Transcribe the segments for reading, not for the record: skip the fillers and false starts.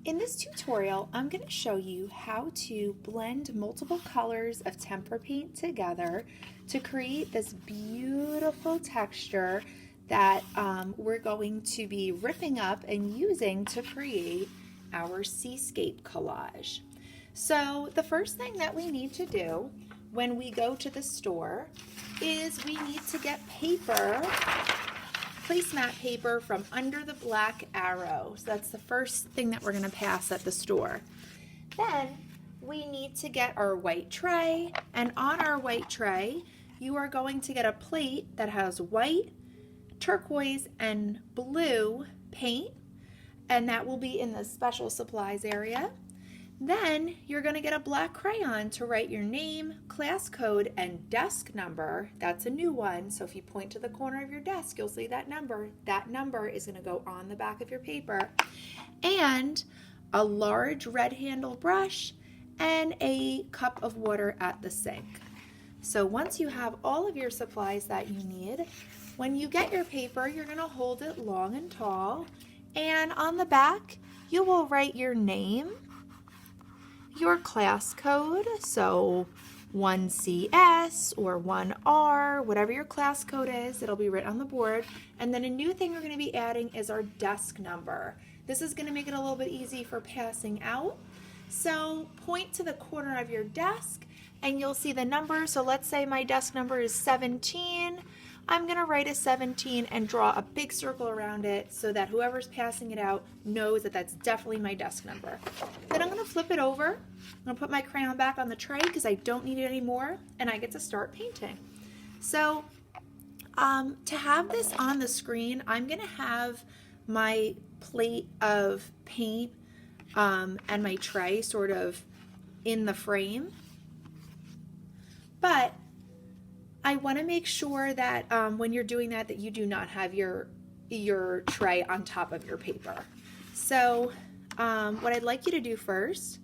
In this tutorial, I'm going to show you how to blend multiple colors of tempera paint together to create this beautiful texture that we're going to be ripping up and using to create our seascape collage. So the first thing that we need to do when we go to the store is we need to get paper, placemat paper from under the black arrow. So that's the first thing that we're going to pass at the store. Then we need to get our white tray, and on our white tray you are going to get a plate that has white, turquoise, and blue paint, and that will be in the special supplies area. Then you're going to get a black crayon to write your name, class code, and desk number. That's a new one, so if you point to the corner of your desk, you'll see that number. That number is going to go on the back of your paper. And a large red handle brush and a cup of water at the sink. So once you have all of your supplies that you need, when you get your paper, you're going to hold it long and tall, and on the back you will write your name, your class code, so 1CS or 1R, whatever your class code is, it'll be written on the board. And then a new thing we're going to be adding is our desk number. This is going to make it a little bit easy for passing out. So point to the corner of your desk and you'll see the number. So let's say my desk number is 17. I'm going to write a 17 and draw a big circle around it so that whoever's passing it out knows that that's definitely my desk number. Then I'm going to flip it over. I'm going to put my crayon back on the tray because I don't need it anymore, and I get to start painting. So to have this on the screen, I'm going to have my plate of paint and my tray sort of in the frame. But I want to make sure that when you're doing that you do not have your tray on top of your paper. So what I'd like you to do first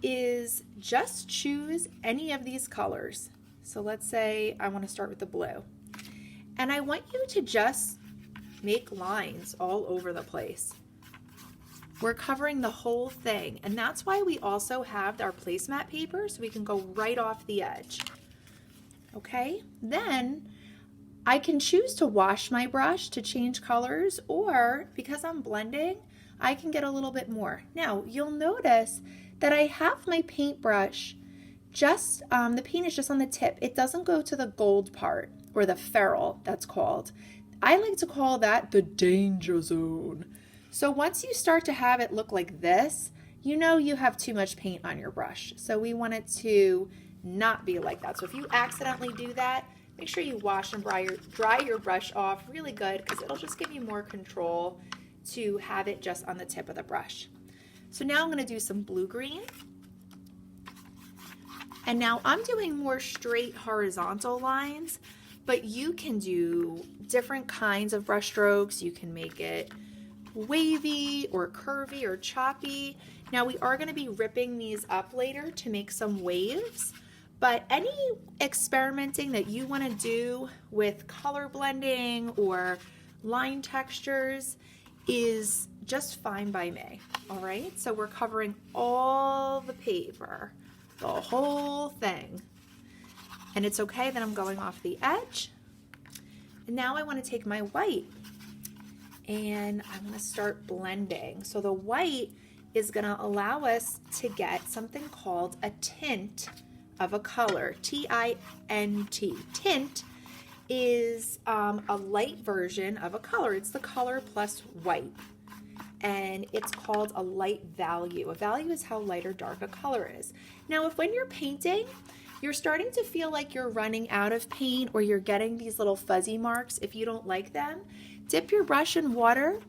is just choose any of these colors. So let's say I want to start with the blue. And I want you to just make lines all over the place. We're covering the whole thing, and that's why we also have our placemat paper so we can go right off the edge. Okay, then I can choose to wash my brush to change colors, or because I'm blending, I can get a little bit more. Now, you'll notice that I have my paintbrush just, the paint is just on the tip. It doesn't go to the gold part, or the ferrule, that's called. I like to call that the danger zone. So once you start to have it look like this, you know you have too much paint on your brush. So we want it to not be like that. So if you accidentally do that, make sure you wash and dry your brush off really good, because it'll just give you more control to have it just on the tip of the brush. So now I'm going to do some blue-green. And now I'm doing more straight horizontal lines, but you can do different kinds of brush strokes. You can make it wavy or curvy or choppy. Now we are going to be ripping these up later to make some waves. But any experimenting that you want to do with color blending or line textures is just fine by me. All right, so we're covering all the paper, the whole thing. And it's okay that I'm going off the edge. And now I want to take my white and I'm going to start blending. So the white is going to allow us to get something called a tint of a color, T-I-N-T. Tint is a light version of a color. It's the color plus white, and it's called a light value. A value is how light or dark a color is. Now, if when you're painting, you're starting to feel like you're running out of paint or you're getting these little fuzzy marks, if you don't like them, dip your brush in water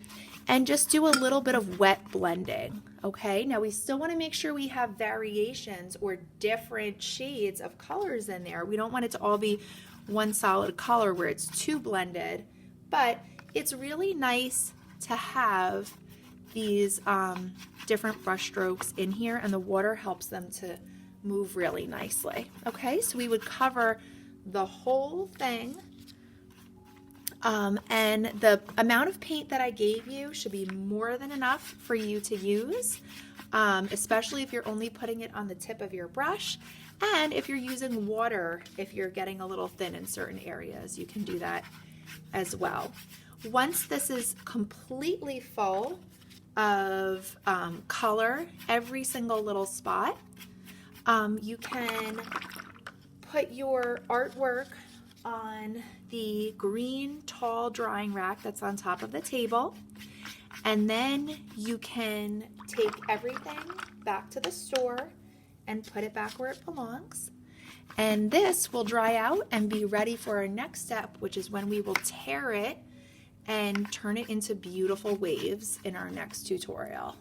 and just do a little bit of wet blending. Okay, now we still want to make sure we have variations or different shades of colors in there. We don't want it to all be one solid color where it's too blended, but it's really nice to have these different brush strokes in here, and the water helps them to move really nicely. Okay, so we would cover the whole thing And the amount of paint that I gave you should be more than enough for you to use, especially if you're only putting it on the tip of your brush. And if you're using water, if you're getting a little thin in certain areas, you can do that as well. Once this is completely full of color, every single little spot, you can put your artwork on the green tall drying rack that's on top of the table, and then you can take everything back to the store and put it back where it belongs. And this will dry out and be ready for our next step, which is when we will tear it and turn it into beautiful waves in our next tutorial.